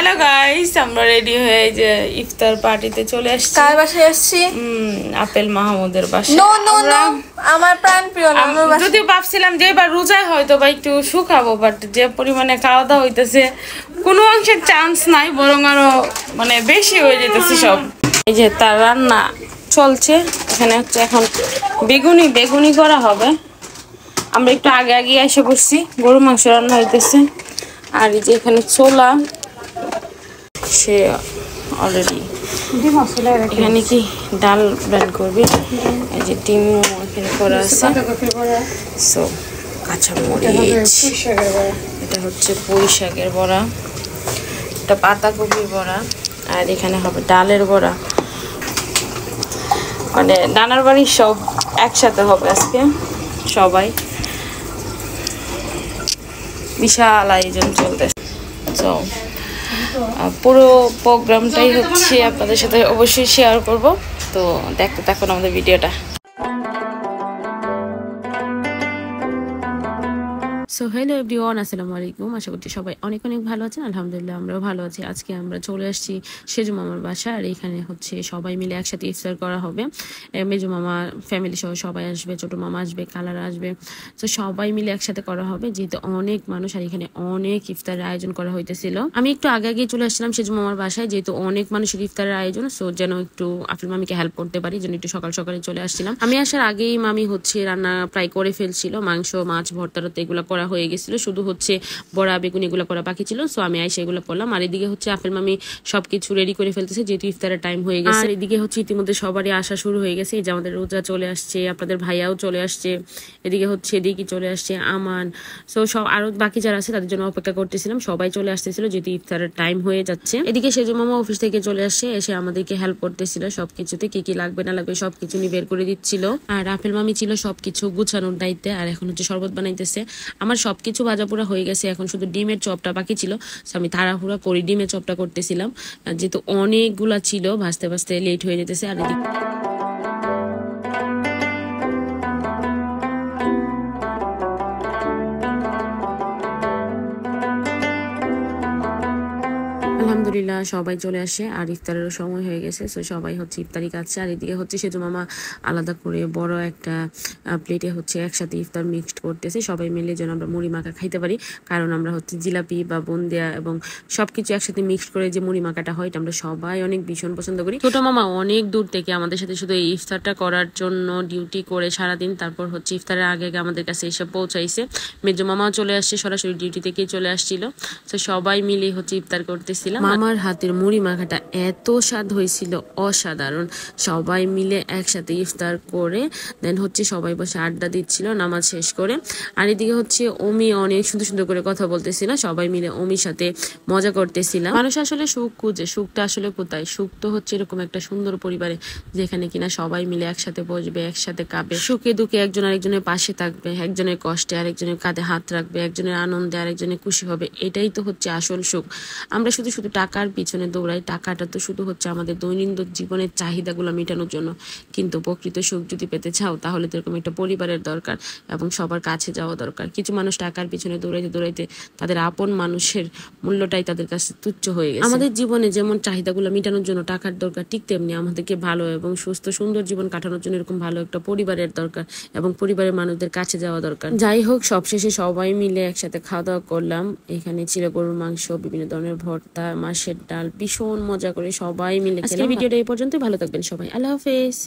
Hello guys, আমরা ready হয়ে যে ইফতার পার্টিতে চলে আসছি। কার বাসায় আসছি? আপেল মাহমুদের বাসায়। নো নো নো, আমার প্রাণ প্রিয় না। যদিও ভাবছিলাম যে এবার রোজায় হয়তো বা একটু শুকাবো, বাট যে পরিমাণে খাওয়া দাওয়া হইতেছে কোনো অংশের চান্স নাই, বরং আরো মানে বেশি হয়ে যেতেছে সব। এই যে তার রান্না চলছে এখানে, হচ্ছে এখন বেগুনি করা হবে। আমরা একটু আগে আগে এসে পড়ছি, গরু মাংস রান্না হইতেছে। আর এই যে এখানে ছোলা সে অলরেডি, এখানে কি ডাল ব্লেন্ড করবে। এই যে ডিম এখানে করা আছে, সো কাঁচামরিচ, এটা হচ্ছে পুঁই শাকের বড়া, এটা পাতাকপির বড়া, আর এখানে হবে ডালের বড়া। মানে নানার বাড়ির সব একসাথে হবে আজকে, সবাই বিশাল আয়োজন চলতেছে। তো পুরো প্রোগ্রামটাই হচ্ছে আপনাদের সাথে অবশ্যই শেয়ার করব। তো দেখতে থাকুন আমাদের ভিডিওটা। সো হ্যালো এভরিওয়ান, আসসালামু আলাইকুম। আশা করছি সবাই অনেক অনেক ভালো আছেন। আলহামদুলিল্লাহ আমরাও ভালো আছি। আজকে আমরা চলে আসছি সেজু মামার বাসা, আর এখানে হচ্ছে সবাই মিলে একসাথে ইফতার করা হবে। মেজু মামা ফ্যামিলি সহ সবাই আসবে, ছোটো মামা আসবে, কালার আসবে। তো সবাই মিলে একসাথে করা হবে, যেহেতু অনেক মানুষ আর এখানে অনেক ইফতারের আয়োজন করা হইতেছিল। আমি একটু আগে আগেই চলে আসছিলাম সেজু মামার বাসায়, যেহেতু অনেক মানুষের ইফতারের আয়োজন, সো যেন একটু আফিল মামিকে হেল্প করতে পারি, যেন একটু সকাল সকালে চলে আসছিলাম। আমি আসার আগেই মামি হচ্ছে রান্না প্রায় করে ফেলছিল, মাংস মাছ ভর্তা এগুলো করা হয়ে গেছিল, শুধু হচ্ছে বড়া বেগুন এগুলো করা বাকি ছিল। সো আমি আইসা এগুলো করলাম। আর এদিকে হচ্ছে আপেল মামি সবকিছু রেডি করে ফেলতেছে, যেহেতু ইফতারের টাইম হয়ে গেছে। আর এদিকে হচ্ছে ইতিমধ্যে সবারই আসা শুরু হয়ে গেছে। এই যে আমাদের রোজা চলে আসছে, আপনাদের ভাইয়াও চলে আসছে, এদিকে হচ্ছে এদিকে চলে আসছে আমান। সো সব আরো বাকি যারা আছে তাদের জন্য অপেক্ষা করতেছিলাম, সবাই চলে আসতেছিল যেহেতু ইফতারের টাইম হয়ে যাচ্ছে। এদিকে সেজু মামা অফিস থেকে চলে আসছে, এসে আমাদেরকে হেল্প করতেছিল সবকিছুতে, কি কি লাগবে না লাগবে সবকিছু নিয়ে বের করে দিচ্ছিল। আর আপেল মামি ছিল সবকিছু গুছানোর দায়িত্বে। আর এখন হচ্ছে শরবত বানাইতেছে। আমার সবকিছু ভাজাপুরা হয়ে গেছে, এখন শুধু ডিমের চপটা বাকি ছিল। আমি তাড়াহুড়া করি ডিমের চপটা করতেছিলাম, যেহেতু অনেকগুলা ছিল, ভাজতে ভাজতে লেট হয়ে যেতেছে। আর এদিকে আলহামদুলিল্লাহ সবাই চলে আসে, আর ইফতারেরও সময় হয়ে গেছে। সো সবাই হচ্ছে ইফতারি খাচ্ছে। আর এদিকে হচ্ছে সেজু মামা আলাদা করে বড় একটা প্লেটে হচ্ছে একসাথে ইফতার মিক্সড করতেছে, সবাই মিলে যেন আমরা মুড়ি মাখা খাইতে পারি। কারণ আমরা হচ্ছে জিলাপি বা বুন্দিয়া এবং সবকিছু একসাথে মিক্সড করে যে মুড়ি মাখাটা হয়, এটা আমরা সবাই অনেক ভীষণ পছন্দ করি। ছোট মামা অনেক দূর থেকে আমাদের সাথে শুধু এই ইফতারটা করার জন্য ডিউটি করে সারাদিন, তারপর হচ্ছে ইফতারের আগে আমাদের কাছে এসে পৌঁছাইছে। মেজো মামাও চলে আসছে, সরাসরি ডিউটি থেকেই চলে আসছিল। তো সবাই মিলে হচ্ছে ইফতার করতেছিলাম। মামার হাতের মুড়ি মাখাটা এত স্বাদ হয়েছিল, অসাধারণ। সবাই মিলে একসাথে ইফতার করে দেন হচ্ছে সবাই বসে আড্ডা দিচ্ছিল নামাজ শেষ করে। আর এদিকে হচ্ছে অমি অনেক সুন্দর সুন্দর করে কথা বলতেছিল, সবাই মিলে অমির সাথে মজা করতেছিলাম। মানুষ আসলে সুখ খুঁজে, সুখটা আসলে কোথায়? সুখ তো হচ্ছে এরকম একটা সুন্দর পরিবারে, যেখানে কিনা সবাই মিলে একসাথে বসবে, একসাথে খাবে, সুখে দুঃখে একজন আরেকজনের পাশে থাকবে, একজনের কষ্টে আরেকজনের কাঁধে হাত রাখবে, একজনের আনন্দে আরেকজনের খুশি হবে। এটাই তো হচ্ছে আসল সুখ। আমরা শুধু শুধু টাকার পিছনে দৌড়াই, টাকাটা তো শুধু হচ্ছে আমাদের দৈনন্দিন জীবনের চাহিদাগুলো মেটানোর জন্য, কিন্তু প্রকৃত সুখ যদি পেতে চাও তাহলে তো এরকম একটা পরিবারের দরকার এবং সবার কাছে যাওয়া দরকার। কিছু মানুষ টাকার পিছনে দৌড়াইতে দৌড়াইতে তাদের আপন মানুষের মূল্যটাই তাদের কাছে তুচ্ছ হয়ে গেছে। আমাদের জীবনে যেমন চাহিদাগুলো মেটানোর জন্য টাকার দরকার, ঠিক তেমনি আমাদেরকে ভালো এবং সুস্থ সুন্দর জীবন কাটানোর জন্য এরকম ভালো একটা পরিবারের দরকার এবং পরিবারের মানুষদের কাছে যাওয়া দরকার। যাই হোক, সবশেষে সবাই মিলে একসাথে খাওয়া দাওয়া করলাম। এখানে ছিল গরুর মাংস, বিভিন্ন ধরনের ভর্তা, মাছের ডাল, ভীষণ মজা করে সবাই মিলে খেলাম। আজকের ভিডিওটা এই পর্যন্ত, ভালো থাকবেন সবাই, আল্লাহ হাফেজ।